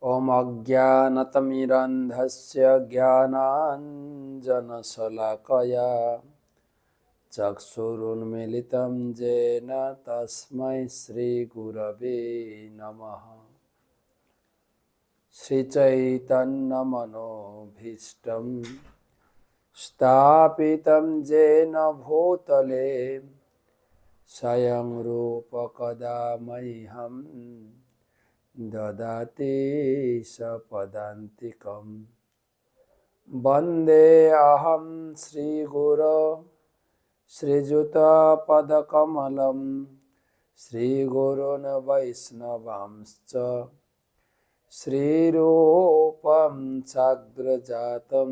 ॐ अज्ञानतिमिरन्धस्य ज्ञानाञ्जनशलाकया चक्षुरुन्मीलितं येन तस्मै श्रीगुरवे नमः। श्रीचैतन्यमनोभीष्टं स्थापितं येन भूतले स्वयं रूप कदा मह्यं ददाति सपदान्तिकं। वन्दे अहं श्रीगुरो श्रीयुतपदकमलं श्रीगुरून् वैष्णवांश्च श्रीरूपं साग्रजातं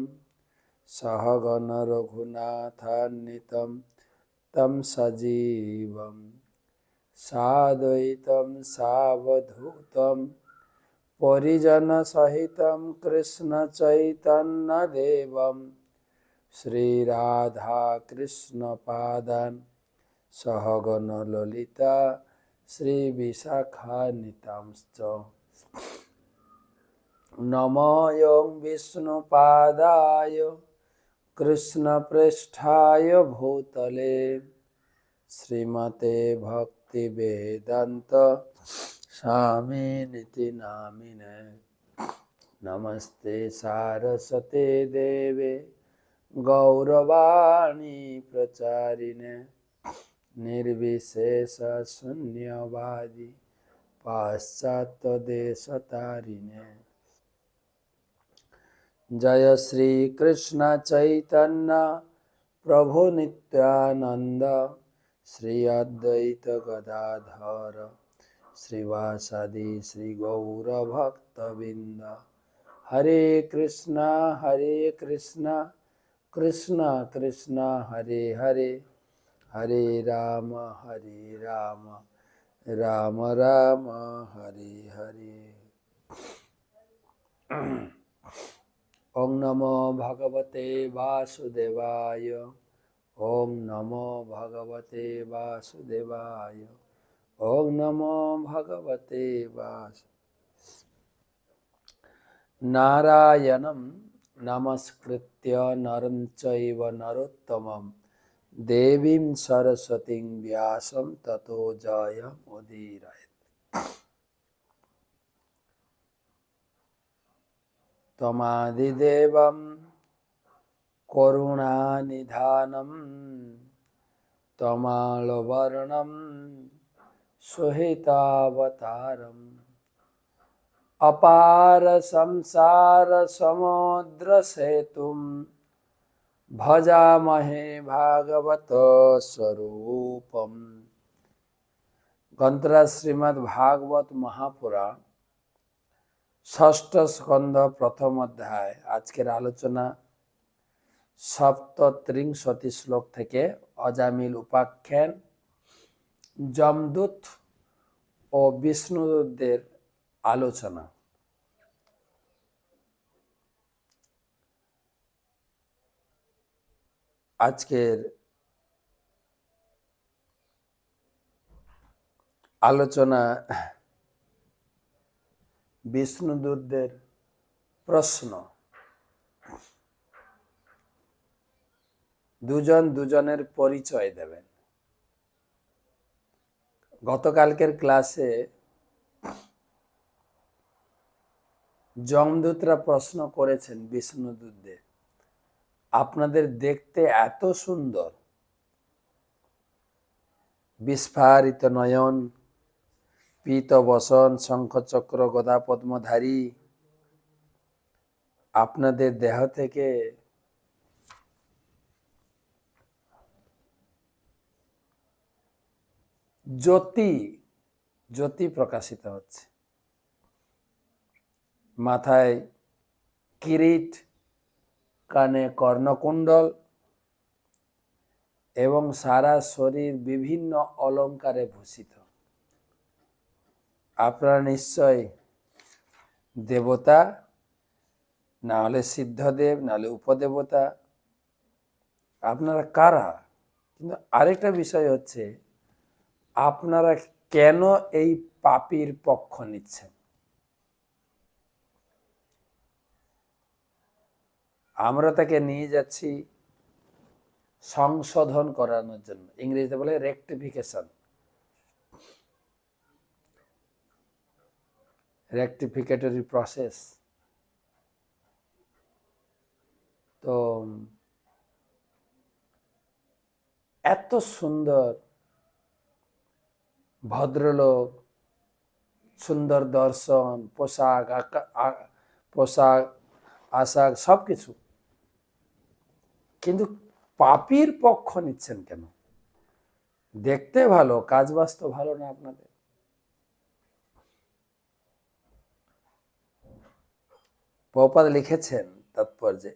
सहगण रघुनाथान्वितं तं सजीवं साद्वैतं सावधूतं परिजनसहितं कृष्णचैतन्यदेवं श्रीराधाकृष्णपादान् सहगण ललिता श्रीविशाखान्वितांश्च। नमो विष्णुपादाय कृष्णप्रेष्ठाय भूतले श्रीमते भक्तिवेदान्त स्वामिनिति नामिने। नमस्ते सारस्वते देवे गौरवाणी प्रचारिणे निर्विशेष शून्यवादी पाश्चात्यदेशतारिणे। जय श्री कृष्ण चैतन्य प्रभु नित्यानंद श्री अद्वैत गदाधर श्रीवासादि श्री गौर भक्तबिंद। हरे कृष्णा कृष्ण कृष्ण हरे हरे, हरे राम राम राम हरे हरे। ओम नमो भगवते वासुदेवाय, ओम नमो भगवते वासुदेवाय, ओम नमो भगवते नारायणं नमस्कृत्य नरं चैव नरोत्तमं देवीं सरस्वतीं व्यासं ततो जयमुदीरयेत्। त्वमादिदेवं करुणानिधानं त्वमालवर्णं सुहितावतारम् अपार संसार समुद्र सेतुं भजामहे भागवत स्वरूपम। ग्रंथराज श्रीमद् भागवत महापुराण षष्ठ स्कंद प्रथम अध्याय। आजकेर आलोचना सप्तत्रिंशति श्लोक थेके अजामिल उपाख्यान जमदूत और विष्णुदूतदेर आलोचना। आजकेर आलोचना विष्णुदूतदेर प्रश्न। दुजन दुजनेर परिचय देवेन। गतकालकेर क्लासे जमदूतरा प्रश्न करेছেন विष्णुदूतদের, আপনাদের দেখতে এত সুন্দর, বিস্ফারিত নয়ন, পীত বসন, শঙ্খচক্র গদা পদ্মধারী, আপনাদের দেহ থেকে জ্যোতি জ্যোতি প্রকাশিত হচ্ছে। মাথায় কিরিট, কানে কর্ণকুণ্ডল এবং সারা শরীর বিভিন্ন অলঙ্কারে ভূষিত। আপনারা নিশ্চয় দেবতা, না হলে সিদ্ধদেব, না হলে উপদেবতা। আপনারা কারা? কিন্তু আরেকটা বিষয় হচ্ছে, আপনারা কেন এই পাপীর পক্ষ নিচ্ছেন? আমরা তাকে নিয়ে যাচ্ছি সংশোধন করানোর জন্য, ইংরেজিতে বলে রেকটিফিকেশন, রেকটিফিকেটরি প্রসেস। তো এত সুন্দর ভদ্রলোক, সুন্দর দর্শন, পোশাক, পোশাক আশাক সব কিছু, কিন্তু পাপীর পক্ষ নিচ্ছেন কেন? দেখতে ভালো, কাজ বাস্তব ভালো না আপনাদের। প্রভুপাদ লিখেছেন তাৎপর্যে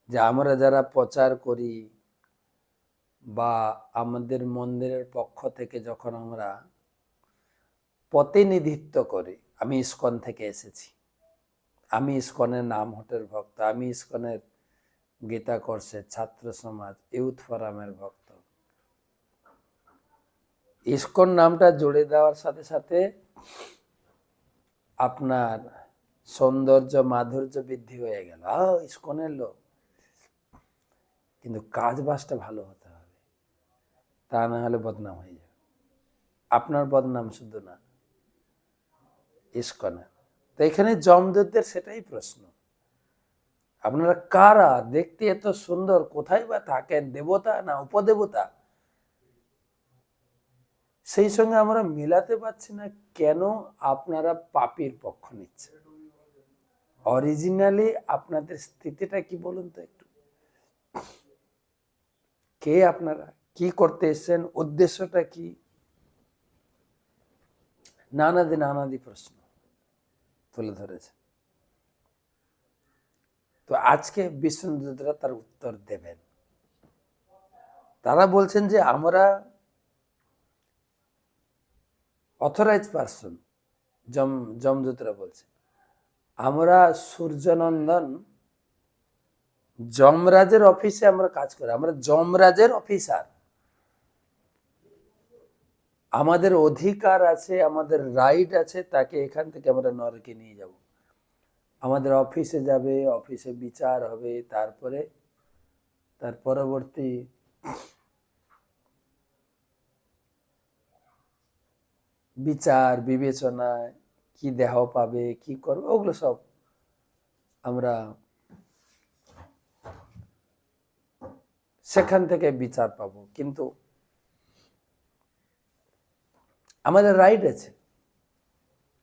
যে আমরা যারা প্রচার করি বা আমাদের মন্দিরের পক্ষ থেকে যখন আমরা প্রতিনিধিত্ব করি, আমি ইসকন থেকে এসেছি, আমি ইসকনের নাম হটের ভক্ত, আমি ইসকনের গীতা কোর্সের ছাত্র সমাজ ইউথ ফোরামের ভক্ত, ইসকন নামটা জুড়ে দেওয়ার সাথে সাথে আপনার সৌন্দর্য মাধুর্য বৃদ্ধি হয়ে গেল, ইসকনের লোক। কিন্তু কাজ বাজটা ভালো হতে হবে, তা না হলে বদনাম হয়ে যাবে। আপনার বদনাম শুধু না, ইসকনের। তো এখানে যমদূতদের সেটাই প্রশ্ন, আপনারা কারা? দেখতে এত সুন্দর, কোথায় বা থাকেন? দেবতা না উপদেবতা? সেই সঙ্গে আমরা মিলাতে পারছি না কেন আপনারা পাপীর পক্ষ নিচ্ছেন। অরিজিনালি আপনাদের স্থিতিটা কি বলুন তো একটু? কে আপনারা? কি করতে এসেছেন? উদ্দেশ্যটা কি? নানাদি প্রশ্ন তুলে ধরেছে। তো আজকে বিষ্ণুদূতরা তার উত্তর দেবেন। তারা বলছেন যে আমরা অথরাইজ পারসন, যমদূতরা বলছে আমরা সূর্যনন্দন যমরাজের অফিসে আমরা কাজ করি, আমরা যমরাজের অফিসার, আমাদের অধিকার আছে, আমাদের রাইট আছে, তাকে এখান থেকে আমরা নরকে নিয়ে যাব। আমাদের অফিসে যাবে, অফিসে বিচার হবে, তারপরে তার পরবর্তী বিচার বিবেচনায় কি দেহ পাবে, কি করবে, ওগুলো সব আমরা সেখান থেকে বিচার পাবো। কিন্তু আমাদের রাইট আছে।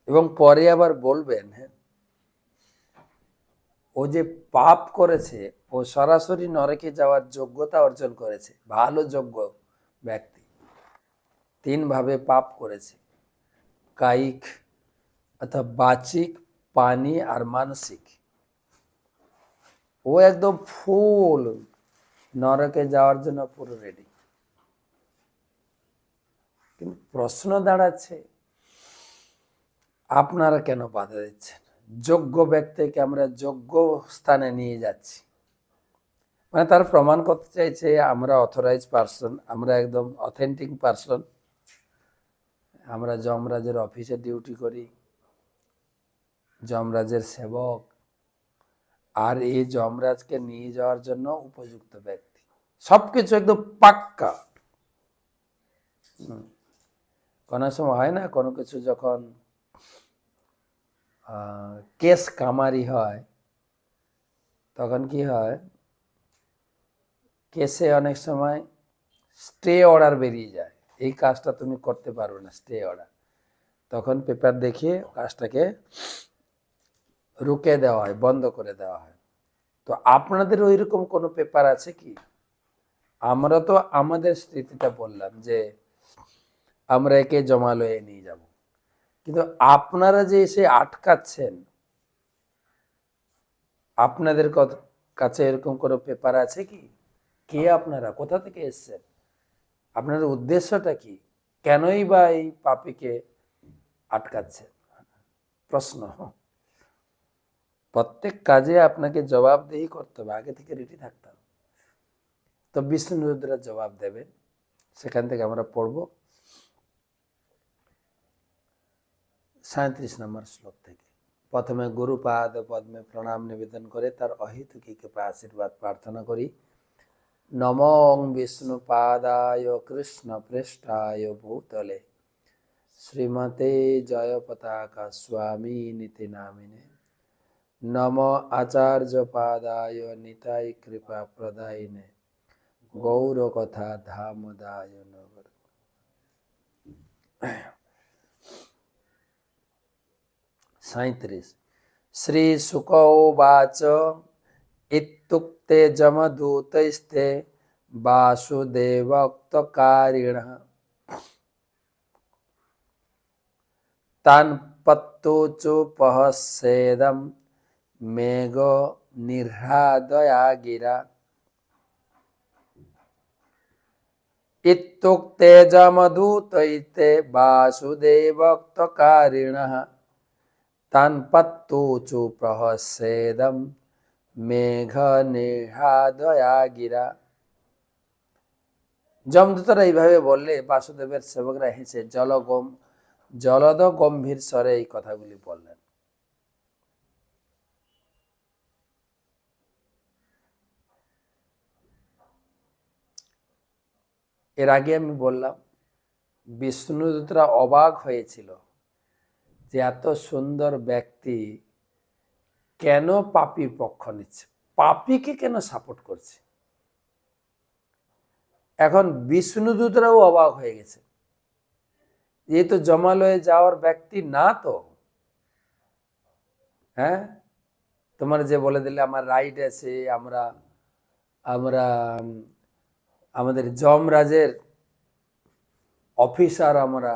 এবং পরে আবার বলবেন, হ্যাঁ, ও যে পাপ করেছে, ও সরাসরি নরকে যাওয়ার যোগ্যতা অর্জন করেছে, ভালো যোগ্য ব্যক্তি। 3 ভাবে পাপ করেছে, কায়িক অর্থাৎ বাচিক, পানি আর মানসিক। ও একদম ফুল নরকে যাওয়ার জন্য পুরো রেডি। কিন্তু প্রশ্ন দাঁড়াচ্ছে, আপনারা কেন বাধা দিচ্ছেন? যোগ্য ব্যক্তিকে আমরা যোগ্য স্থানে নিয়ে যাচ্ছি, মানে তার প্রমাণ করতে চাইছে আমরা অথরাইজ পারসন, আমরা একদম অথেন্টিক পারসন, আমরা যমরাজের অফিসে ডিউটি করি, যমরাজের সেবক, আর এই যমরাজকে নিয়ে যাওয়ার জন্য উপযুক্ত ব্যক্তি। সবকিছু একদম পাক্কা। কোনো সময় হয় না, কোনো কিছু যখন কেস কামারি হয়, তখন কি হয়, কেসে অনেক সময় স্টে অর্ডার বেরিয়ে যায়, এই কাজটা তুমি করতে পারবে না, স্টে অর্ডার। তখন পেপার দেখিয়ে কাজটাকে রুকে দেওয়া হয়, বন্ধ করে দেওয়া হয়। তো আপনাদের ওই রকম কোনো পেপার আছে কি? আমরা তো আমাদের স্থিতিটা বললাম যে আমরা একে জমালয়ে নিয়ে যাব, কিন্তু আপনারা যে এসে আটকাচ্ছেন, আপনাদের কাছে এরকম কোনো পেপার আছে কি? কে আপনারা? কোথা থেকে এসছেন? আপনাদের উদ্দেশ্যটা কি? কেনই বা এই পাপীকে আটকাচ্ছেন? প্রশ্ন। প্রত্যেক কাজে আপনাকে জবাবদেহি করতে হবে, আগে থেকে রেডি থাকতে হবে। তো বিষ্ণুদূতরা জবাব দেবেন, সেখান থেকে আমরা পড়ব 37 নম্বর শ্লোক থেকে। প্রথমে গুরুপাদ পদ্মে প্রণাম নিবেদন করে তার অহেতুকী কৃপা আশীর্বাদ প্রার্থনা করি। নমো বিষ্ণুপাদায় কৃষ্ণ পৃষ্ঠায় ভূতলে শ্রীমতে জয় পতাকা স্বামী নীতি নামিনে। নম আচার্য পাদায় নিতাই কৃপা প্রদায়িনে গৌর কথা ধামদায় নগর। শ্রী শুক উবাচ ইত্যুক্তে যমদূতৈস্তে বাসুদেবোক্তকারিণঃ তান পত্তুচুপহস্যেদম মেঘ নিহ্লাদয়া গিরা। ইত্যুক্তে যমদূতৈস্তে বাসুদেবোক্তকারিণঃ তান পত্তুচুপহস্যেদম মেঘ নিহ্লাদয়া গিরা। যমদূতরা এইভাবে বললে বাসুদেবের সেবকরা হেসে জলদ গম্ভীর স্বরে এই কথাগুলি বললেন। এর আগে আমি বললাম বিষ্ণুদূতরা অবাক হয়েছিল যে এত সুন্দর ব্যক্তি কেন পাপীর পক্ষ নিচ্ছে, পাপীকে কেন সাপোর্ট করছে। এখন বিষ্ণুদূতরাও অবাক হয়ে গেছে, এই তো জমালয়ে যাওয়ার ব্যক্তি না তো। হ্যাঁ, তোমার যে বলে দিলে আমার রাইট আছে, আমরা আমাদের যমরাজের অফিসার আমরা।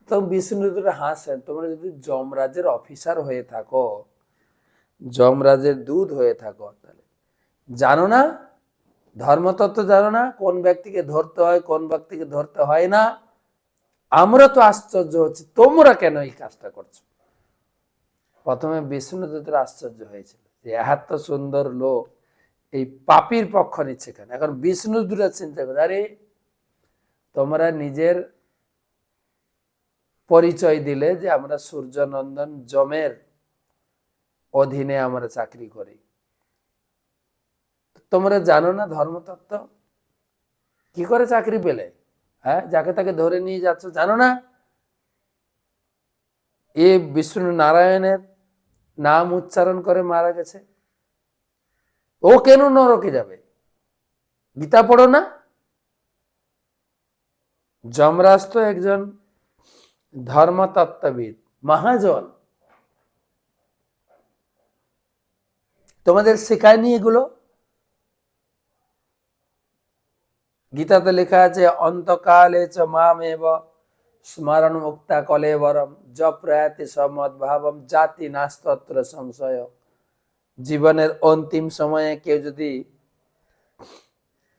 তো বিষ্ণুদূতরা হাসেন, তোমরা যদি যমরাজের অফিসার হয়ে থাকো, যমরাজের দূত হয়ে থাকো, তাহলে জানো না, ধর্মতত্ত্ব জানো না, কোন ব্যক্তিকে ধরতে হয় কোন ব্যক্তিকে ধরতে হয় না। আমরা তো আশ্চর্য হচ্ছি তোমরা কেন এই কাজটা করছো। প্রথমে বিষ্ণুদূতরা আশ্চর্য হয়েছিল যে এত সুন্দর লোক এই পাপীর পক্ষ নিচ্ছে কেন। এখন বিষ্ণুদূতরা চিন্তা করে, আরে তোমরা নিজের পরিচয় দিলে যে আমরা সূর্যনন্দন যমের অধীনে আমরা চাকরি করি, তোমরা জানো না ধর্মতত্ত্ব, কি করে চাকরি পেলে। হ্যাঁ, যাকে তাকে ধরে নিয়ে যাচ্ছ, জানো না এ বিষ্ণু নারায়ণের নাম উচ্চারণ করে মারা গেছে, ও কেন নরকে যাবে, গীতা পড়ো না। যমরাজ তো একজন ধর্মতত্ত্ববিদ, মহাজন, তোমাদের শেখায়নি এগুলো। গীতাতে লেখা আছে অন্তকালে চ মামেব স্মরণ মুক্তা কলেবরম জপ্রয়াতি সমদ্ভাবম জাতি নাস্তত্র সংশয়। জীবনের অন্তিম সময়ে কেউ যদি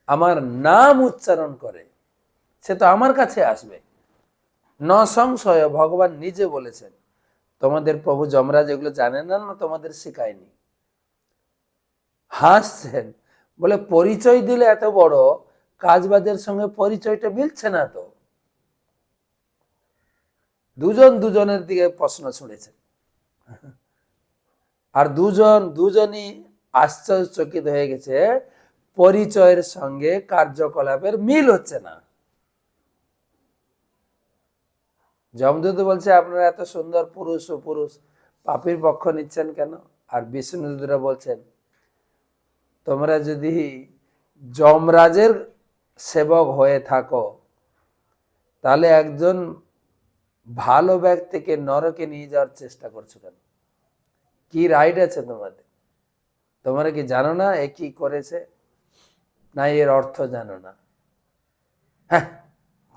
আমার নাম উচ্চারণ করে সে তো আমার কাছে আসবে, ন সংশয়। ভগবান নিজে বলেছেন, তোমাদের প্রভু যমরাজ এগুলো জানেন না, না তোমাদের শেখায়নি। হাসছেন, বলে পরিচয় দিলে এত বড়, কাজবাজের সঙ্গে পরিচয়টা মিলছে না তো। দুজন দুজনের দিকে প্রশ্ন ছুঁড়েছে, আর দুজনই আশ্চর্যচকিত হয়ে গেছে, পরিচয়ের সঙ্গে কার্যকলাপের মিল হচ্ছে না। যমদূত বলছে আপনারা এত সুন্দর পুরুষ ও পুরুষ পাপীর পক্ষ নিচ্ছেন কেন। আর বিষ্ণুদূতরা বলছেন তোমরা যদি যমরাজের সেবক হয়ে থাকো তাহলে একজন ভালো ব্যক্তিকে নরকে নিয়ে যাওয়ার চেষ্টা করছো কেন, কি রাইট আছে তোমাদের। তোমরা কি জানো না এ কি করেছে, না এর অর্থ জানো না। হ্যাঁ,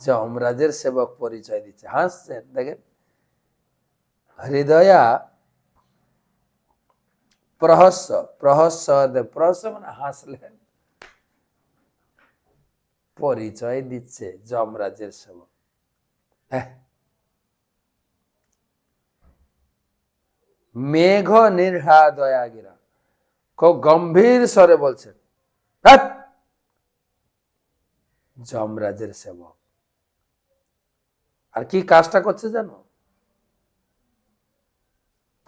যমরাজের সেবক পরিচয় দিচ্ছে, হাসছেন। দেখেন, হৃদয়া প্রহস্য প্রহস্য প্রহস্য মানে হাসলেন, পরিচয় দিচ্ছে যমরাজের সেবক। হ্যাঁ, মেঘ নির্হা দয়া গিরা, খুব গম্ভীর স্বরে বলছেন, যমরাজের সেবক। আর কি কাজটা করছে জানো?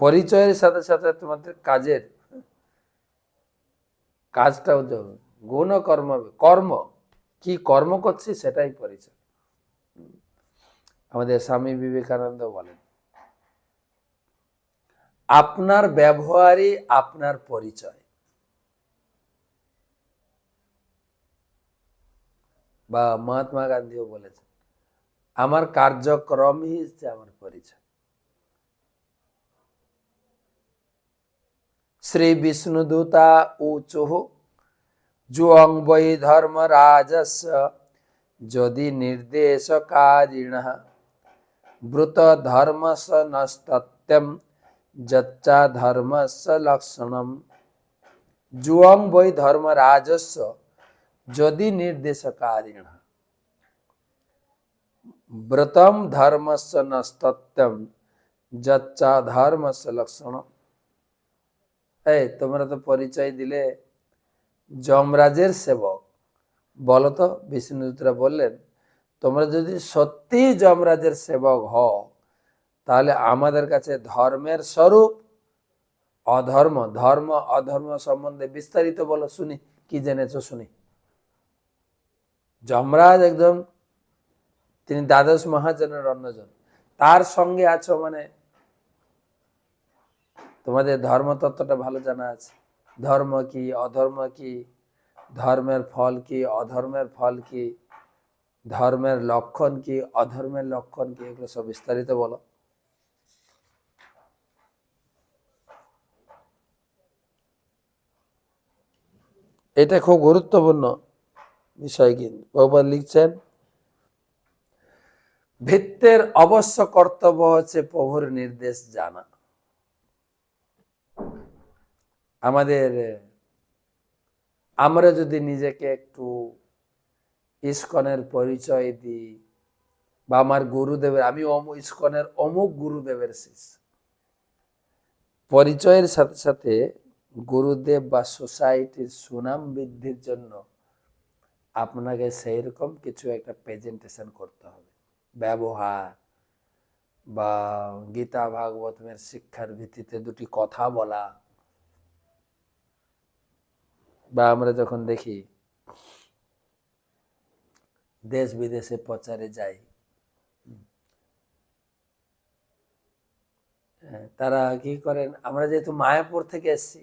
পরিচয়ের সাথে সাথে তোমাদের কাজের কাজটাও যাবে, গুণ কর্ম, কর্ম কি কর্ম করছি সেটাই পরিচয়। আমাদের স্বামী বিবেকানন্দ বলেন, আপনার ব্যবহারই আপনার পরিচয়। বা মহাত্মা গান্ধীও বলেছেন, আমার কার্যক্রমই হচ্ছে আমার পরিচয়। শ্রী বিষ্ণুদূতা উচুঃ জুয়ং বৈ ধর্মরাজস্য যদি নির্দেশকারিণঃ ব্রুত ধর্মস্য নস্তত্যম যচ্চা ধর্মস্য লক্ষণম। জুয়ং বৈ ধর্মরাজস্য যদি নির্দেশকারিণঃ ব্রতম ধর্মস্য নস্তত্যম যচ্চা ধর্মস্য লক্ষণম। এই তোমরা তো পরিচয় দিলে যমরাজের সেবক, বলো তো, বিষ্ণুদূতরা বললেন, তোমরা যদি সত্যি যমরাজের সেবক হও তাহলে আমাদের কাছে ধর্মের স্বরূপ, অধর্ম, ধর্ম অধর্ম সম্বন্ধে বিস্তারিত বলো, শুনি কি জেনেছো শুনি। যমরাজ একদম, তিনি দ্বাদশ মহাজনের অন্যজন, তার সঙ্গে আছো মানে তোমাদের ধর্মতত্ত্বটা ভালো জানা আছে। ধর্ম কি, অধর্ম কি, ধর্মের ফল কি, অধর্মের ফল কি, ধর্মের লক্ষণ কি, অধর্মের লক্ষণ কি, এগুলো সব বিস্তারিত বলো। এটা খুব গুরুত্বপূর্ণ বিষয়। কিন্তু প্রভুপাদ লিখছেন, ভিত্তের অবশ্য কর্তব্য হচ্ছে প্রভুর নির্দেশ জানা। আমরা যদি নিজেকে একটু ইস্কনের পরিচয় দিই, বা আমার গুরুদেবের, আমি ইস্কনের অমুক গুরুদেবের শিষ্য, পরিচয়ের সাথে সাথে গুরুদেব বা সোসাইটির সুনাম বৃদ্ধির জন্য আপনাকে সেই রকম কিছু একটা প্রেজেন্টেশন করতে হবে। ব্যবহার বা গীতা ভাগবতের শিক্ষার ভিত্তিতে দুটি কথা বলা, বা আমরা যখন দেখি দেশ বিদেশে প্রচারে যাই, তারা কি করেন, আমরা যেহেতু মায়াপুর থেকে এসেছি,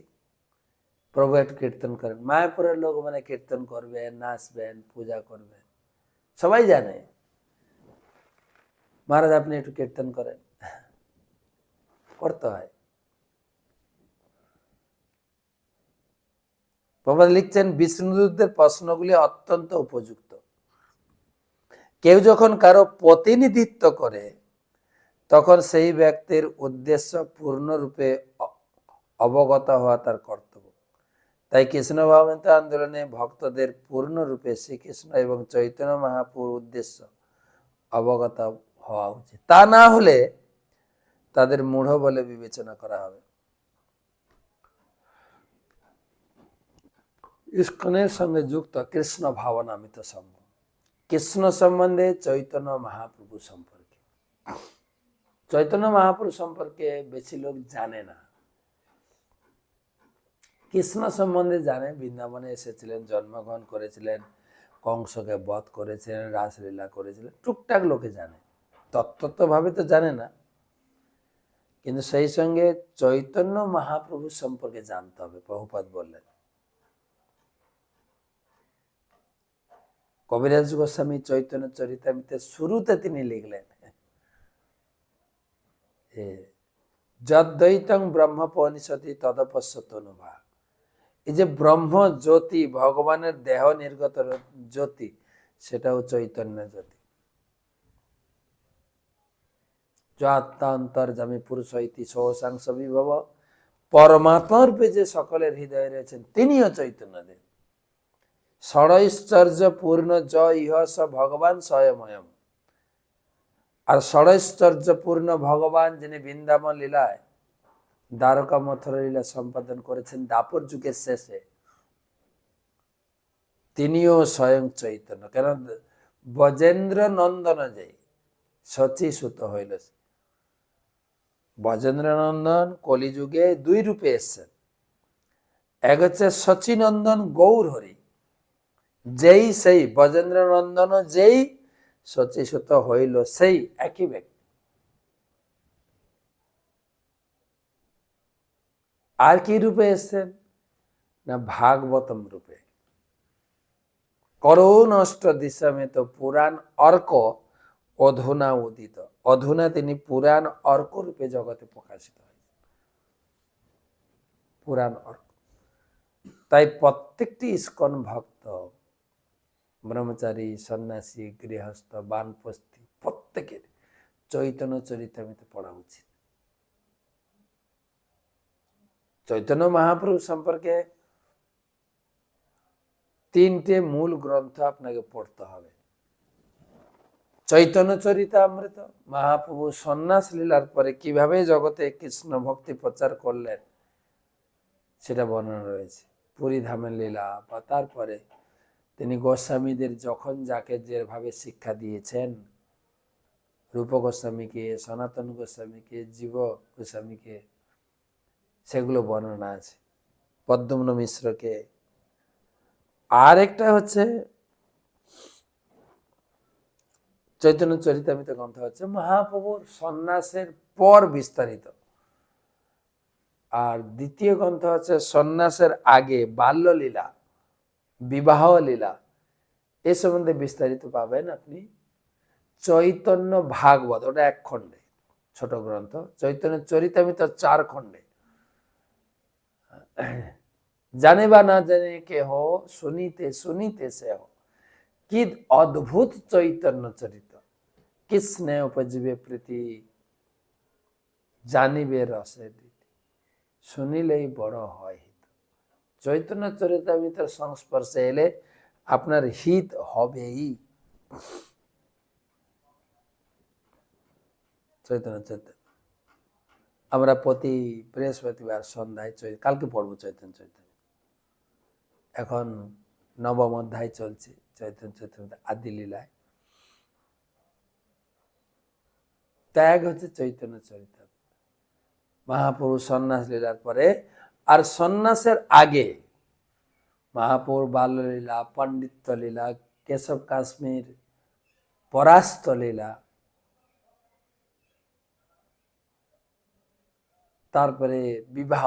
প্রভু একটু কীর্তন করেন, মায়াপুরের লোক মানে কীর্তন করবেন, নাচবেন, পূজা করবেন, সবাই জানে, মহারাজ আপনি একটু কীর্তন করেন, করতে হয়। প্রভু লিখছেন, বিষ্ণুদূতদের প্রশ্নগুলি অত্যন্ত উপযুক্ত। কেউ যখন কারো প্রতিনিধিত্ব করে তখন সেই ব্যক্তির উদ্দেশ্য পূর্ণরূপে অবগত হওয়া তার কর্তব্য। তাই কৃষ্ণ ভাবন্ত আন্দোলনে ভক্তদের পূর্ণরূপে শ্রীকৃষ্ণ এবং চৈতন্য মহাপ্রভুর উদ্দেশ্য অবগত হওয়া উচিত। তা না হলে তাদের মূঢ় বলে বিবেচনা করা হবে। ইস্কনের সঙ্গে যুক্ত কৃষ্ণ ভাবনামৃত সংঘ, কৃষ্ণ সম্বন্ধে চৈতন্য মহাপ্রভু সম্পর্কে, চৈতন্য মহাপ্রভু সম্পর্কে বেশি লোক জানে না। কৃষ্ণ সম্বন্ধে জানে, বৃন্দাবনে এসেছিলেন, জন্মগ্রহণ করেছিলেন, কংসকে বধ করেছিলেন, রাসলীলা করেছিলেন, টুকটাক লোকে জানে, তত্ত্বভাবে তো জানে না। কিন্তু সেই সঙ্গে চৈতন্য মহাপ্রভু সম্পর্কে জানতে হবে। প্রভুপাদ বললেন, কবিরাজ গোস্বামী চৈতন্য চরিতামৃতের শুরুতে তিনি লিখলেন, যদ্বৈতং ব্রহ্মোপনিষদি তদপশ্যতনুভা। এই যে ব্রহ্ম জ্যোতি, ভগবানের দেহ নির্গত জ্যোতি, সেটাও চৈতন্য জ্যোতি। আত্মান্তর্যামী পুরুষ ইতি সহসাংশ বিভব, পরমাত্মা রূপে যে সকলের হৃদয়ে রয়েছেন তিনিও চৈতন্যদেব। ষড়ৈশ্বর্য পূর্ণ জ ইহ স ভগবান স্বয়ময়ম। আর ষড়ৈশ্বর্য পূর্ণ ভগবান, যিনি বৃন্দাবন লীলায় দ্বারকা মথুরা লীলা সম্পাদন করেছেন দ্বাপর যুগের শেষে, তিনিও স্বয়ং চৈতন্য। কেন? ব্রজেন্দ্র নন্দন যে শচীসুত হইল। ব্রজেন্দ্রনন্দন কলিযুগে দুই রূপে এসছেন, এক হচ্ছে শচীনন্দন গৌর হরি, যেই সেই ব্রজেন্দ্রনন্দন, যেই শচীসুত হইল সেই একই ব্যক্তি। আর কি রূপে এসছেন না ভাগবতম রূপে। করুণ অষ্ট দিশামেত পুরাণ অর্ক অধুনা উদিত। অধুনা তিনি পুরাণ অর্ক রূপে জগতে প্রকাশিত হয়, পুরাণ অর্ক। তাই প্রত্যেকটি ইস্কন ভক্ত, ব্রহ্মচারী, সন্ন্যাসী, গৃহস্থ, বানপ্রস্থী, প্রত্যেকের চৈতন্য চরিতামৃত পড়া উচিত। চৈতন্য মহাপ্রভু সম্পর্কে তিনটে মূল গ্রন্থ আপনাকে পড়তে হবে। চৈতন্য চরিতামৃত, মহাপ্রভু সন্ন্যাস লীলার পরে কিভাবে জগতে কৃষ্ণ ভক্তি প্রচার করলেন সেটা বর্ণনা রয়েছে। পুরী ধামের লীলা, বা তারপরে তিনি গোস্বামীদের যখন যাকে যেভাবে শিক্ষা দিয়েছেন, রূপ গোস্বামীকে, সনাতন গোস্বামীকে, জীব গোস্বামীকে, সেগুলো বর্ণনা আছে। পদ্মম্ন মিশ্রকে। আর একটা হচ্ছে চৈতন্য চরিতামৃত গ্রন্থ হচ্ছে মহাপ্রভুর সন্ন্যাসের পর বিস্তারিত। আর দ্বিতীয় গ্রন্থ হচ্ছে সন্ন্যাসের আগে বাল্যলীলা, বিবাহ লীলা, এ সম্বন্ধে বিস্তারিত পাবেন আপনি চৈতন্য ভাগবত, ওটা এক খণ্ডে ছোট গ্রন্থ। চৈতন্য চরিতামৃত 4 খণ্ডে। জানে বা না জানে কে হো, শুনিতে শুনিতে সে হো, কি অদ্ভুত চৈতন্য চরিত, কৃষ্ণে উপজীবে প্রীতি, জানিবে রসে দিতি, শুনিলেই বড় হয় হিত। চৈতন্য চরিতামৃতের সংস্পর্শে এলে আপনার হিত হবেই। চৈতন্য চরিতামৃত আমরা প্রতি বৃহস্পতিবার সন্ধ্যায়, কালকে পড়বো চৈতন্য চরিতামৃত। এখন নবম অধ্যায় চলছে চৈতন্য চরিতামৃত আদি লীলায়। ত্যাগ হচ্ছে চৈতন্য চরিতামৃত। মহাপ্রভু সন্ন্যাস লীলার পরে, আর সন্ন্যাসের আগে মহাপ্রভুর বাল্যলীলা, পণ্ডিত্য লীলা, কেশব কাশ্মীর পরাস্ত লীলা, তারপরে বিবাহ,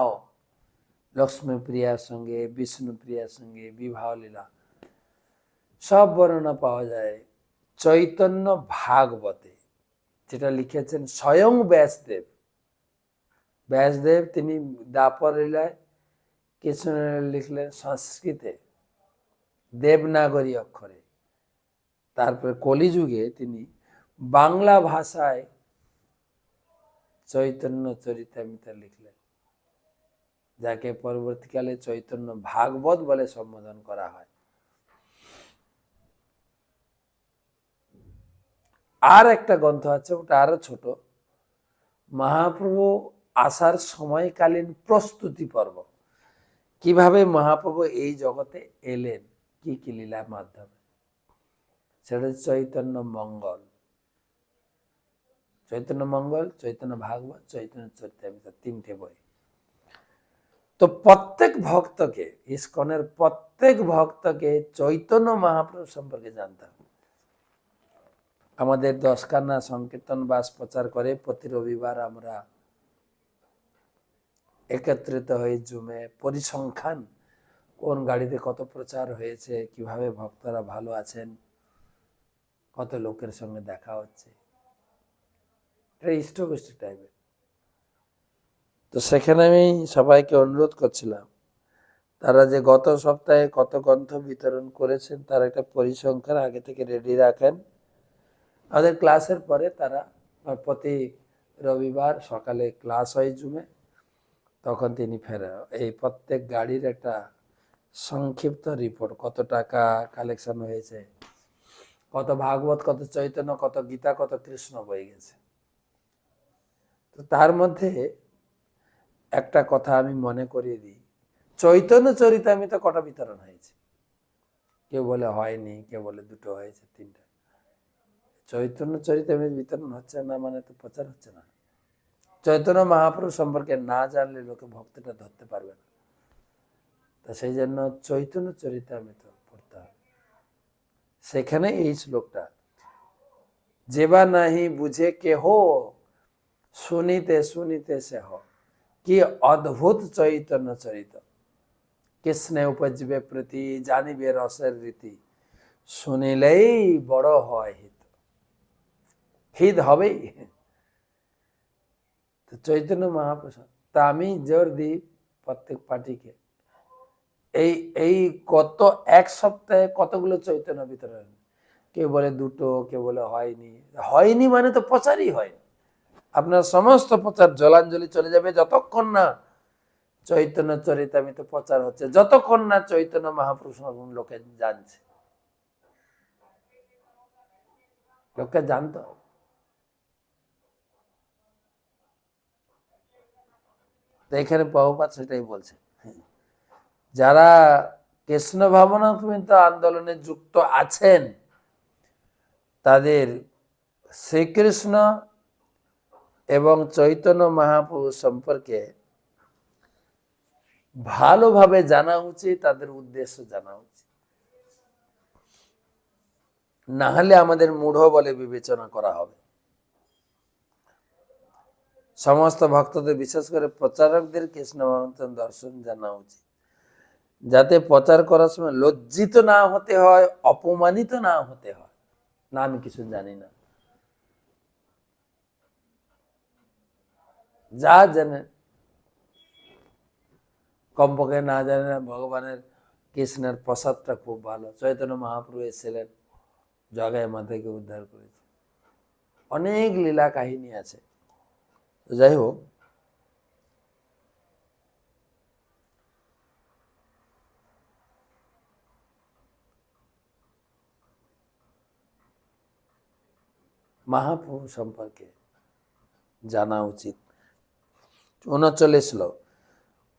লক্ষ্মীপ্রিয়ার সঙ্গে বিষ্ণুপ্রিয়ার সঙ্গে বিবাহ লীলা, সব বর্ণনা পাওয়া যায় চৈতন্য ভাগবতে, যেটা লিখেছেন স্বয়ং ব্যাসদেব। ব্যাসদেব তিনি দ্বাপর লীলায় কৃষ্ণ লিখলেন সংস্কৃতে, দেবনাগরী অক্ষরে। তারপরে কলিযুগে তিনি বাংলা ভাষায় চৈতন্য চরিতামৃত লিখলেন, যাকে পরবর্তীকালে চৈতন্য ভাগবত বলে সম্বোধন করা হয়। আর একটা গ্রন্থ আছে, ওটা আরো ছোট, মহাপ্রভু আসার সময়কালীন প্রস্তুতি পর্ব। কিভাবে মহাপ্রভু এই জগতে এলেন, কি কি লীলার মাধ্যমে, সেটা চৈতন্য মঙ্গল। চৈতন্য মঙ্গল, চৈতন্য ভাগবত, চৈতন্য চরিতামৃত, 3টে বই। তো প্রত্যেক ভক্তকে, ইস্কনের প্রত্যেক ভক্তকে চৈতন্য মহাপ্রভু সম্পর্কে জানতে হবে। আমাদের 10 খানা সংকীর্তন বাস প্রচার করে প্রতি রবিবার আমরা একত্রিত হয়ে জুমে পরিসংখ্যান, কোন গাড়িতে কত প্রচার হয়েছে, কিভাবে ভক্তরা ভালো আছেন, কত লোকের সঙ্গে দেখা হচ্ছে, এটা ইষ্টগোষ্ঠী টাইপের। তো সেখানে আমি সবাইকে অনুরোধ করছিলাম, তারা যে গত সপ্তাহে কত গ্রন্থ বিতরণ করেছেন তার একটা পরিসংখ্যান আগে থেকে রেডি রাখেন। আমাদের ক্লাসের পরে তারা প্রতি রবিবার সকালে ক্লাস হয় জুমে, তখন তিনি ফেরা এই প্রত্যেক গাড়ির একটা সংক্ষিপ্ত রিপোর্ট, কত টাকা কালেকশন হয়েছে, কত ভাগবত, কত চৈতন্য, কত গীতা, কত কৃষ্ণ বই গেছে। তো তার মধ্যে একটা কথা আমি মনে করিয়ে দিই, চৈতন্য চরিতামৃত কটা বিতরণ হয়েছে? কেউ বলে হয়নি, কেউ বলে 2টো হয়েছে, 3টা। চৈতন্য চরিতামৃত বিতরণ হচ্ছে না মানে তো প্রচার হচ্ছে না। চৈতন্য মহাপ্রভু সম্পর্কে না জানলে লোকে ভক্তিটা ধরতে পারবে না। তা সেই জন্য চৈতন্য চরিতামৃত পড়তে হবে। সেখানে এই শ্লোকটা, যেবা নাহি বুঝে কেহ শুনিতে শুনিতে সে হ, কি অদ্ভুত চৈতন্য চরিত, কৃষ্ণে উপজবে প্রীতি, জানিবে রসের রীতি, শুনিলেই বড় হয় হিত। হিত হবেই। তো চৈতন্য মহাপ্রসাদ, তা আমি জোর দিই প্রত্যেক পার্টিকে, এই এই গত এক সপ্তাহে কতগুলো চৈতন্য বিতরণ, কেউ বলে দুটো, কেউ বলে হয়নি। হয়নি মানে তো প্রচারই হয়নি। আপনার সমস্ত প্রচার জলাঞ্জলি চলে যাবে যতক্ষণ না চৈতন্য চরিতামৃত প্রচার হচ্ছে, যতক্ষণ না চৈতন্য মহাপুরুষ লোকে জানছে। লোককে জানতে হবে। তো এখানে প্রভুপাদ সেটাই বলছে, যারা কৃষ্ণ ভাবনামৃত আন্দোলনে যুক্ত আছেন তাদের শ্রীকৃষ্ণ এবং চৈতন্য মহাপ্রভু সম্পর্কে ভালোভাবে জানা উচিত, তাদের উদ্দেশ্য জানা উচিত। না হলে আমাদের মূঢ় বলে বিবেচনা করা হবে। সমস্ত ভক্তদের, বিশেষ করে প্রচারকদের কৃষ্ণ ভগবান দর্শন জানা উচিত, যাতে প্রচার করার সময় লজ্জিত না হতে হয়, অপমানিত না হতে হয়। না আমি কিছু জানি না, যা জানেন কমপক্ষে না জানে না ভগবানের কৃষ্ণের প্রসাদটা খুব ভালো। চৈতন্য মহাপ্রভু এসেছিলেন, জগায় মাতাকে উদ্ধার করেছে, অনেক লীলা কাহিনী আছে। তো যাই হোক, মহাপ্রভু সম্পর্কে জানা উচিত। 39 শ্লোক,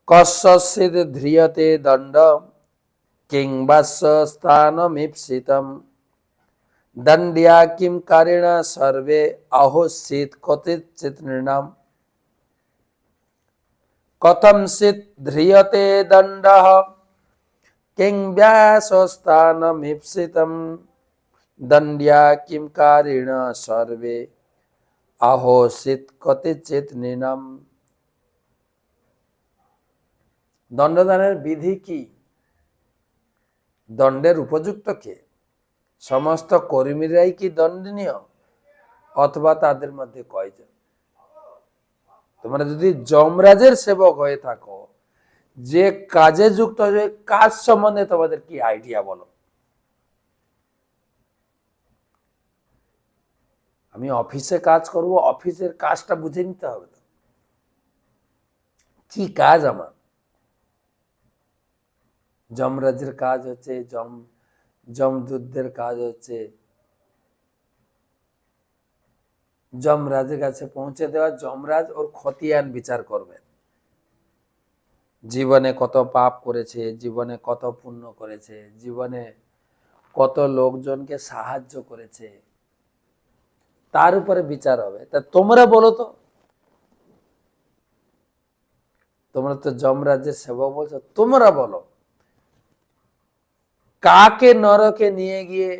কস্যচিদ ধ্রিয়তে দণ্ড কিংবাস্য স্থানমীপ্সিতম, দণ্ডিয়া কিম কারিণ সর্বে আহোসিত কতিচিৎ নৃণাম, কথমচিৎ ধ্রিয়তে দণ্ডঃ কিংব্যাস্যস্থানমীপ্সিতম, দণ্ডিয়া কিম কারিণ সর্বে আহোসিত কতিচিৎ নৃণাম। দণ্ডদানের বিধি কি? দণ্ডের উপযুক্ত কে? সমস্ত কর্মীরাই কি দণ্ডনীয়, অথবা তাদের মধ্যে কয়জন? তোমরা যদি যমরাজের সেবক হয়ে থাকো, যে কাজে যুক্ত হয়ে, কাজ সম্বন্ধে তোমাদের কি আইডিয়া বলো? আমি অফিসে কাজ করব, অফিসের কাজটা বুঝে নিতে হবে তো, কি কাজ আমার। যমরাজের কাজ হচ্ছে যমদূতদের কাজ হচ্ছে যমরাজের কাছে পৌঁছে দেওয়া। যমরাজ ওর খতিয়ান বিচার করবেন, জীবনে কত পাপ করেছে, জীবনে কত পুণ্য করেছে, জীবনে কত লোকজনকে সাহায্য করেছে, তার উপরে বিচার হবে। তা তোমরা বলো তো, তোমরা তো যমরাজের সেবক বলছো, তোমরা বলো কাকে নরকে নিয়ে গিয়ে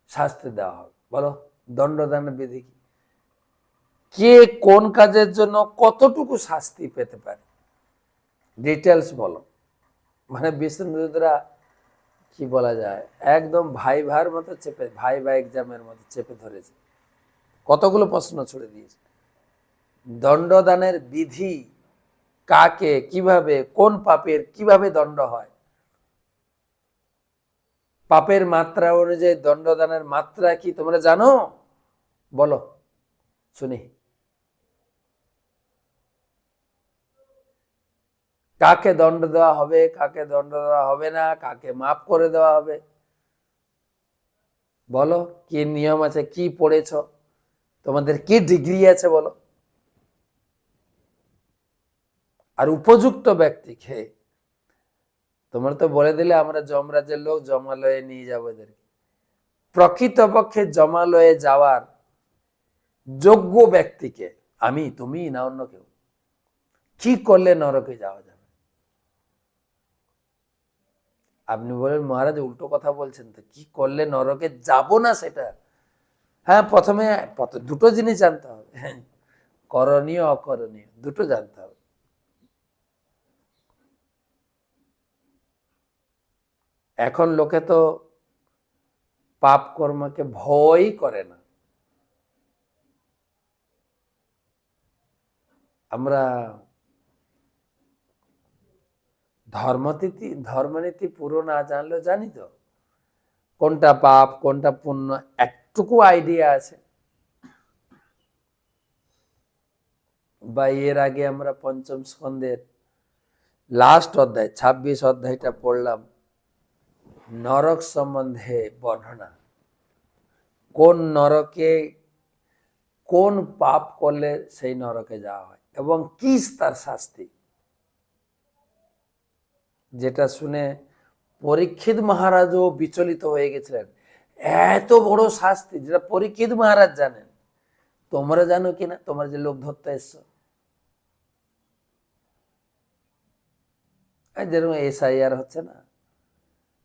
শাস্তি দেওয়া হবে? বলো, দণ্ডদানের বিধি কি? কে কোন কাজের জন্য কতটুকু শাস্তি পেতে পারে, ডিটেলস বলো। মানে বিষ্ণুদূতরা কি বলা যায়, একদম ভাইভার মতো চেপে, ভাইভা এক্সামের মতো চেপে ধরেছে, কতগুলো প্রশ্ন ছুড়ে দিয়েছে। দণ্ডদানের বিধি কাকে, কিভাবে, কোন পাপের কিভাবে দণ্ড হয়, পাপের মাত্রা অনুযায়ী দণ্ডদানের মাত্রা কি তোমরা জানো? বলো শুনি। কাকে দণ্ড দেওয়া হবে, কাকে দণ্ড দেওয়া হবে না, কাকে মাফ করে দেওয়া হবে, বলো কি নিয়ম আছে, কি পড়েছ, তোমাদের কি ডিগ্রি আছে বলো। আর উপযুক্ত ব্যক্তিকে তোমরা তো বলে দিলে আমরা যমরাজের লোক, জমালয়ে নিয়ে যাবো এদেরকে। প্রকৃতপক্ষে জমালয়ে যাওয়ার যোগ্য ব্যক্তিকে, আমি, তুমি না অন্য কেউ, কি করলে নরকে যাওয়া যাবে? আপনি বলেন মহারাজ উল্টো কথা বলছেন, তো কি করলে নরকে যাব না সেটা? হ্যাঁ, প্রথমে দুটো জিনিস জানতে হবে, করণীয় অকরণীয় দুটো জানতে হবে। এখন লোকে তো পাপ কর্মকে ভয়ই করে না। আমরা ধর্মনীতি পুরো না জানলেও জানি তো কোনটা পাপ কোনটা পুণ্য, একটুকু আইডিয়া আছে। বা এর আগে আমরা পঞ্চম স্কন্ধের লাস্ট অধ্যায় ২৬ অধ্যায়টা পড়লাম, নরক সম্বন্ধে বর্ণনা। কোন নরকে কোন পাপ করলে সেই নরকে যাওয়া হয় এবং কি তার শাস্তি, যেটা শুনে পরীক্ষিত মহারাজও বিচলিত হয়ে গেছিলেন। এত বড় শাস্তি যেটা পরীক্ষিত মহারাজ জানেন, তোমরা জানো কিনা? তোমরা যে লোক ধরতে এসছো, যেরকম SIR হচ্ছে না,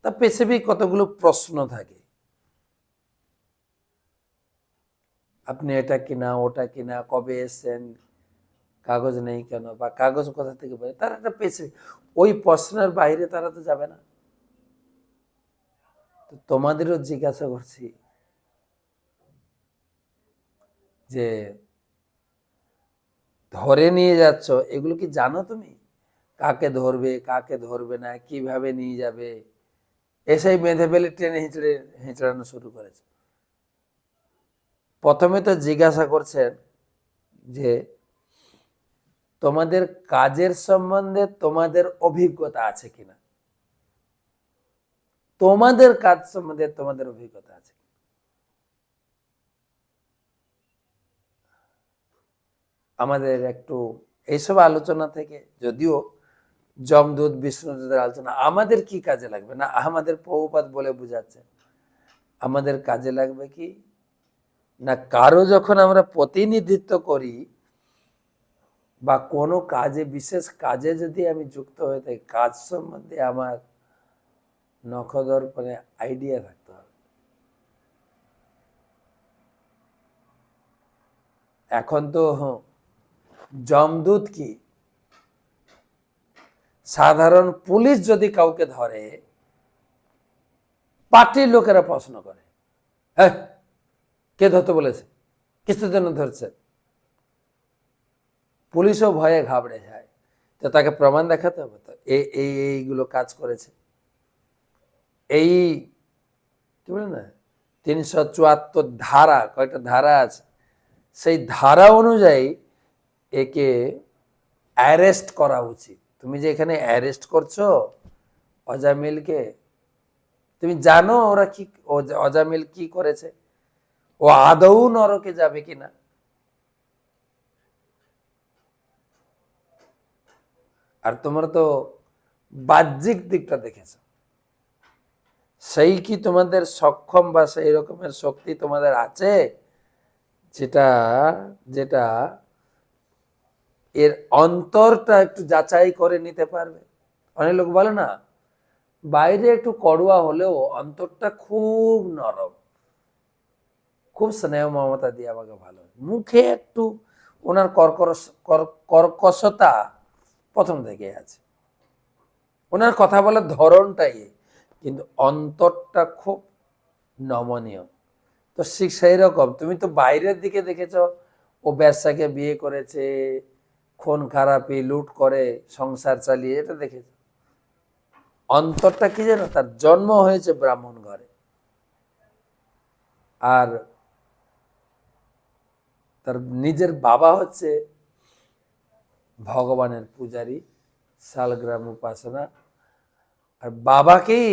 তা স্পেসিফিক কতগুলো প্রশ্ন থাকে, আপনি এটা কিনা ওটা কিনা, কবে এসছেন, কাগজ নেই কেন, বা কাগজ কোথা থেকে পাবে, তার একটা স্পেসিফিক, ওই প্রশ্নের বাইরে তারা তো যাবে না। তো তোমাদেরও জিজ্ঞাসা করছি যে ধরে নিয়ে যাচ্ছ, এগুলো কি জানো তুমি? কাকে ধরবে কাকে ধরবে না, কিভাবে নিয়ে যাবে, এসেই বেঁধে ফেলে টেনে হিঁচড়ানো শুরু করেছে। প্রথমে তো জিজ্ঞাসা করছেন যে তোমাদের কাজের সম্বন্ধে তোমাদের অভিজ্ঞতা আছে কিনা, তোমাদের কাজ সম্বন্ধে তোমাদের অভিজ্ঞতা আছে। আমাদের একটু এইসব আলোচনা থেকে, যদিও যমদূত বিষ্ণুদূতের আলোচনা আমাদের কি কাজে লাগবে না, আমাদের প্রভুপাদ বলে বুঝাচ্ছে, আমাদের কাজে লাগবে কি না, কারো যখন আমরা প্রতিনিধিত্ব করি বা কোনো কাজে, বিশেষ কাজে যদি আমি যুক্ত হয়ে থাকি, কাজ সম্বন্ধে আমার নখদর্পণে আইডিয়া থাকতে হবে। এখন তো যমদূত কি, সাধারণ পুলিশ যদি কাউকে ধরে, পার্টির লোকেরা প্রশ্ন করে, হ্যাঁ কে ধরতে বলেছে, কিসের জন্য ধরছে? পুলিশও ভয়ে ঘাবড়ে যায়, তো তাকে প্রমাণ দেখাতে হবে তো এইগুলো কাজ করেছে, এই কি বলে না ৩৭৪ ধারা, কয়েকটা ধারা আছে, সেই ধারা অনুযায়ী একে অ্যারেস্ট করা উচিত। তুমি যে এখানে অ্যারেস্ট করছো অজামিলকে, তুমি জানো ওরা কি, অজামিল কি করেছে, ও আদৌ নরকে যাবে কিনা? আর তোমরা তো বাহ্যিক দিকটা দেখেছ, সেই কি তোমাদের সক্ষম বা সেই রকমের শক্তি তোমাদের আছে যেটা যেটা এর অন্তরটা একটু যাচাই করে নিতে পারবে? অনেক লোক বলে না, বাইরে একটু কড়ুয়া হলেও অন্তরটা খুব নরম, খুব স্নেহ মমতা দিয়ে আমাকে ভালো, মুখে একটু ওনার কর্কশতা প্রথম থেকে আছে, ওনার কথা বলার ধরনটাই, কিন্তু অন্তরটা খুব নমনীয়। তো ঠিক সেই রকম, তুমি তো বাইরের দিকে দেখেছ ও ব্যবসাকে বিয়ে করেছে, খুন খারাপি লুট করে সংসার চালিয়ে, এটা দেখেছ। অন্তরটা কি জানো, তার জন্ম হয়েছে ব্রাহ্মণ ঘরে, আর তার নিজের বাবা হচ্ছে ভগবানের পূজারী, শালগ্রাম উপাসনা, আর বাবাকেই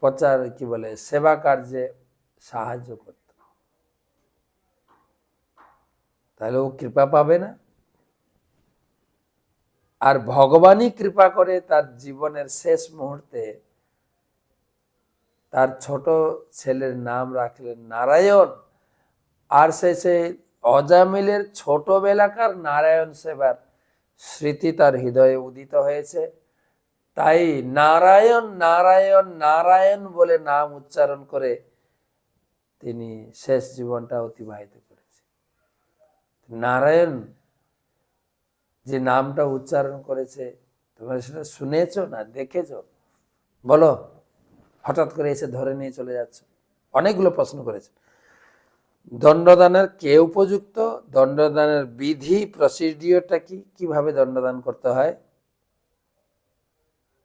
প্রচার কি বলে সেবা কার্যে সাহায্য করত, তাহলে ও কৃপা পাবে না? আর ভগবানই কৃপা করে তার জীবনের শেষ মুহূর্তে তার ছোট ছেলের নাম রাখলেন নারায়ণ। আর শেষে অজামিলের ছোটবেলাকার নারায়ণ সেবার স্মৃতি তার হৃদয়ে উদিত হয়েছে। তাই নারায়ণ নারায়ণ নারায়ণ বলে নাম উচ্চারণ করে তিনি শেষ জীবনটা অতিবাহিত করেছে। নারায়ণ যে নামটা উচ্চারণ করেছে, তোমরা সেটা শুনেছো না দেখেছো? বলো, হঠাৎ করে এসে ধরে নিয়ে চলে যাচ্ছ। অনেকগুলো প্রশ্ন করেছে। দণ্ডদানের কে উপযুক্ত, দণ্ডদানের বিধি প্রসিডিওরটা কি, কিভাবে দণ্ডদান করতে হয়।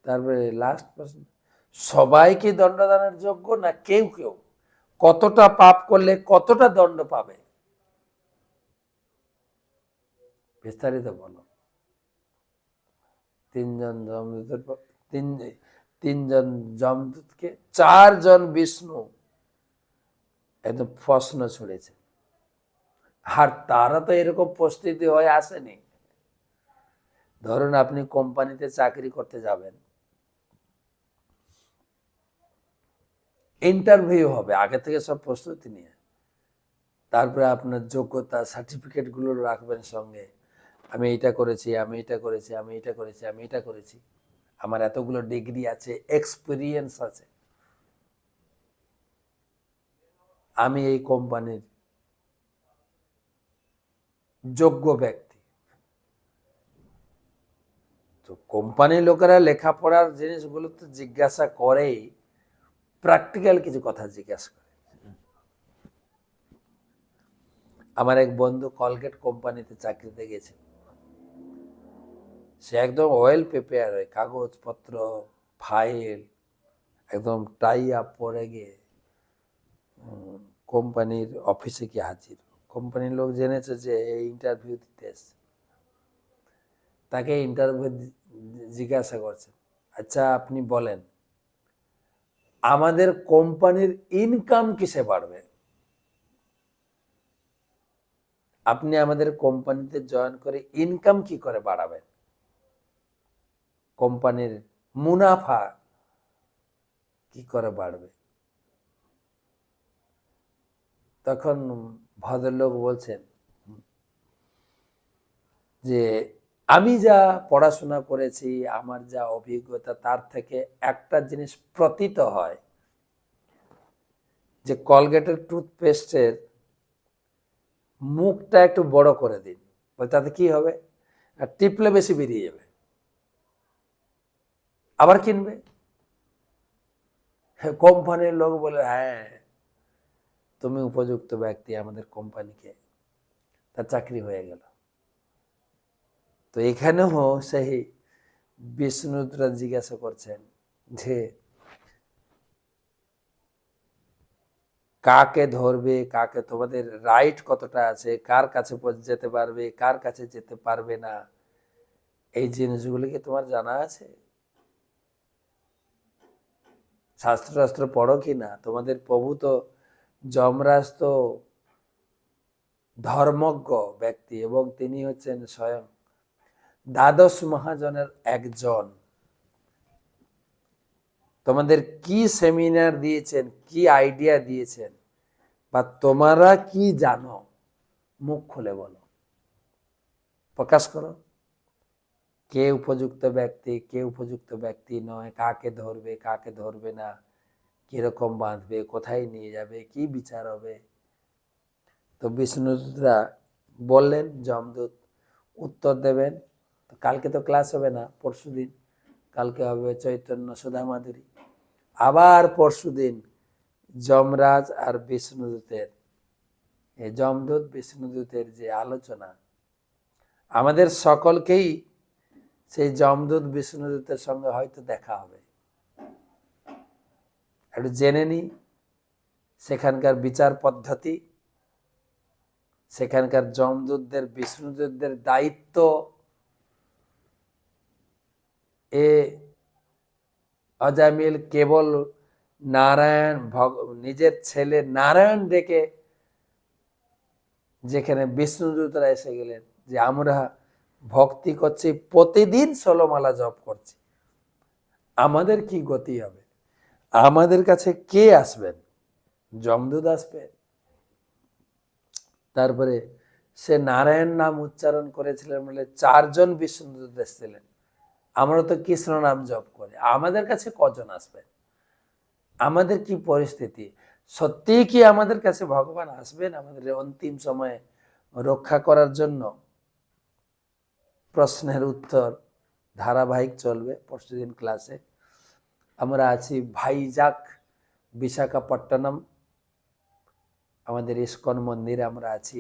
তারপরে লাস্ট প্রশ্ন, সবাই কি দণ্ডদানের যোগ্য না কেউ কেউ, কতটা পাপ করলে কতটা দণ্ড পাবে, বিস্তারিত বলো। তিনজন যমদূতকে 4 জন বিষ্ণু একদম প্রশ্ন ছুড়েছে। আর তারা তো এরকম প্রস্তুতি হয়ে আসেনি। ধরুন আপনি কোম্পানিতে চাকরি করতে যাবেন, ইন্টারভিউ হবে, আগে থেকে সব প্রস্তুতি নিয়ে, তারপরে আপনার যোগ্যতা সার্টিফিকেট গুলো রাখবেন সঙ্গে। আমি এটা করেছি, আমি এটা করেছি, আমি এটা করেছি, আমি এটা করেছি, আমার এতগুলো ডিগ্রি আছে, এক্সপিরিয়েন্স আছে, আমি এই কোম্পানির যোগ্য ব্যক্তি। তো কোম্পানির লোকেরা লেখাপড়ার জিনিসগুলো তো জিজ্ঞাসা করেই, প্র্যাকটিক্যাল কিছু কথা জিজ্ঞাসা করে। আমার এক বন্ধু কলগেট কোম্পানিতে চাকরিতে গেছে, সে একদম ওয়েল প্রিপেয়ার হয়ে কাগজপত্র ফাইল একদম টাই আপ পরে গিয়ে কোম্পানির অফিসে গিয়ে হাজির। কোম্পানির লোক জেনেছে যে এই ইন্টারভিউ দিতে এসছে, তাকে ইন্টারভিউ জিজ্ঞাসা করছে, আচ্ছা আপনি বলেন আমাদের কোম্পানির ইনকাম কিসে বাড়বে, আপনি আমাদের কোম্পানিতে জয়েন করে ইনকাম কি করে বাড়াবেন, কোম্পানির মুনাফা কি করে বাড়বে। তখন ভদ্রলোক বলছেন যে আমি যা পড়াশোনা করেছি, আমার যা অভিজ্ঞতা, তার থেকে একটা জিনিস প্রতীত হয় যে কলগেটের টুথপেস্টের মুখটা একটু বড় করে দিন, তাতে কি হবে, আর টিপলে বেশি বেরিয়ে যাবে, আবার কিনবে। কোম্পানির লোক বলে হ্যাঁ তুমি উপযুক্ত ব্যক্তি আমাদের কোম্পানিকে, তার চাকরি হয়ে গেল। তো এখানেও সেই বিষ্ণুদূতরা জিজ্ঞাসা করছেন যে কাকে ধরবে, কাকে, তোমাদের রাইট কতটা আছে, কার কাছে যেতে পারবে, কার কাছে যেতে পারবে না, এই জিনিসগুলো কি তোমার জানা আছে, শাস্ত্র পড়ো কি না। তোমাদের প্রভু তো যমরাজ তো ধর্মজ্ঞ ব্যক্তি এবং তিনি হচ্ছেন স্বয়ং দ্বাদশ মহাজনের একজন। তোমাদের কি সেমিনার দিয়েছেন, কি আইডিয়া দিয়েছেন, বা তোমরা কি জানো, মুখ খুলে বলো, প্রকাশ করো। কে উপযুক্ত ব্যক্তি, কে উপযুক্ত ব্যক্তি নয়, কাকে ধরবে, কাকে ধরবে না, কিরকম বাঁধবে, কোথায় নিয়ে যাবে, কি বিচার হবে। তো বিষ্ণুদূতরা বললেন, যমদূত উত্তর দেবেন। কালকে তো ক্লাস হবে না, পরশুদিন, কালকে হবে চৈতন্য সুধা মাধুরী। আবার পরশুদিন যমরাজ আর বিষ্ণুদূতের, এই যমদূত বিষ্ণুদূতের যে আলোচনা, আমাদের সকলকেই সেই যমদূত বিষ্ণুদূতের সঙ্গে হয়তো দেখা হবে। একটু জেনে নি সেখানকার বিচার পদ্ধতি, সেখানকার যমদূতদের বিষ্ণুদূতদের দায়িত্ব। এ অজামিল কেবল নারায়ণ নিজের ছেলে নারায়ণ ডেকে, যেখানে বিষ্ণুদূতরা এসে গেলেন যে আমরা ভক্তি করছি, প্রতিদিন 16 মালা জপ করছি, আমাদের কি গতি হবে, আমাদের কাছে কে আসবেন? যমদূত আসবে। তারপরে সে নারায়ণ নাম উচ্চারণ করেছিলেন বলে 4 জন বিষ্ণুদূত এসেছিলেন। আমরা তো কৃষ্ণ নাম জপ করি, আমাদের কাছে কজন আসবে? আমাদের কি পরিস্থিতি? সত্যি কি আমাদের কাছে ভগবান আসবেন আমাদের অন্তিম সময়ে রক্ষা করার জন্য? প্রশ্নের উত্তর ধারাবাহিক চলবে পরশুদিন ক্লাসে। আমরা আছি ভাইজাগ, বিশাখাপট্টনম, আমাদের ইস্কন মন্দিরে আমরা আছি।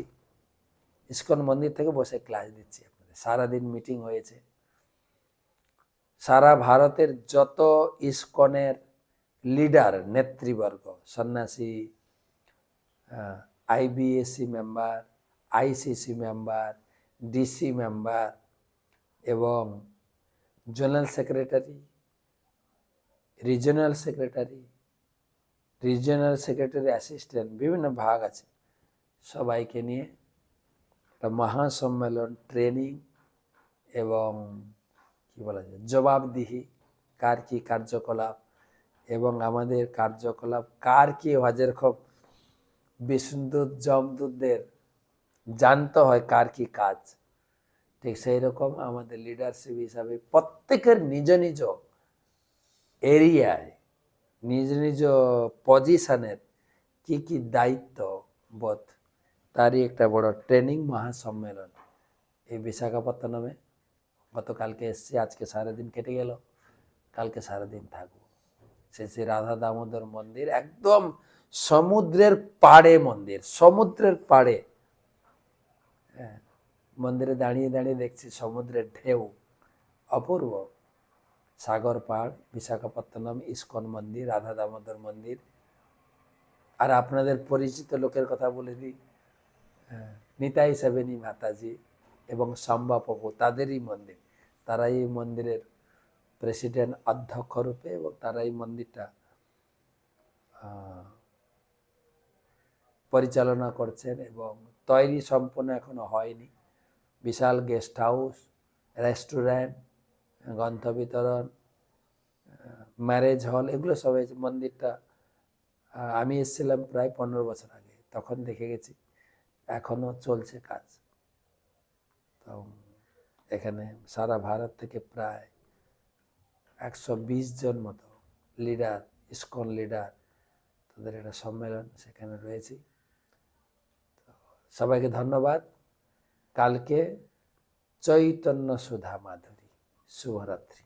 ইস্কন মন্দির থেকে বসে ক্লাস দিচ্ছি আপনাদের। সারাদিন মিটিং হয়েছে। সারা ভারতের যত ইস্কনের লিডার, নেতৃবর্গ, সন্ন্যাসী, IBAC member, ICC member, DC member এবং zonal secretary, regional secretary, regional secretary assistant, বিভিন্ন ভাগ আছে, সবাইকে নিয়ে একটা মহাসম্মেলন, ট্রেনিং এবং কি বলা যায় জবাবদিহি, কার কি কার্যকলাপ এবং আমাদের কার্যকলাপ কার কি হয়। যেরকম বিষ্ণুদূত যমদূতদের জানতে হয় কার কি কাজ, ঠিক সেই রকম আমাদের লিডারশিপ হিসাবে প্রত্যেকের নিজ নিজ এরিয়ায়, নিজ নিজ পজিশনের কি কি দায়িত্ব বোধ, তারই একটা বড় ট্রেনিং মহাসম্মেলন এই বিশাখাপত্তনমে। গতকালকে এসছি, আজকে সারাদিন কেটে গেল, কালকে সারাদিন থাকবো। শ্রী রাধা দামোদর মন্দির, একদম সমুদ্রের পাড়ে মন্দির, সমুদ্রের পাড়ে। হ্যাঁ, মন্দিরে দাঁড়িয়ে দাঁড়িয়ে দেখছি সমুদ্রের ঢেউ, অপূর্ব। সাগর পাড়, বিশাখাপত্তনম, ইস্কন মন্দির, রাধা দামোদর মন্দির। আর আপনাদের পরিচিত লোকের কথা বলে দিই, নিতাই সেবেনী মাতাজি এবং সাম্বা প্রভু, তাদেরই মন্দির। তারাই এই মন্দিরের প্রেসিডেন্ট, অধ্যক্ষ রূপে, এবং তারাই মন্দিরটা পরিচালনা করছেন এবং তৈরি সম্পূর্ণ এখনো হয়নি। বিশাল গেস্ট হাউস, রেস্টুরেন্ট, গ্রন্থ বিতরণ, ম্যারেজ হল, এগুলো সব হয়েছে। মন্দিরটা আমি এসেছিলাম প্রায় 15 বছর আগে, তখন দেখে গেছি, এখনো চলছে কাজ। তো এখানে সারা ভারত থেকে প্রায় 120 জন মতো লিডার, ইস্কন লিডার, তাদের একটা সম্মেলন, সেখানে রয়েছি। সবাইকে ধন্যবাদ। কালকে চৈতন্য সুধা মাধুরী। শুভরাত্রি।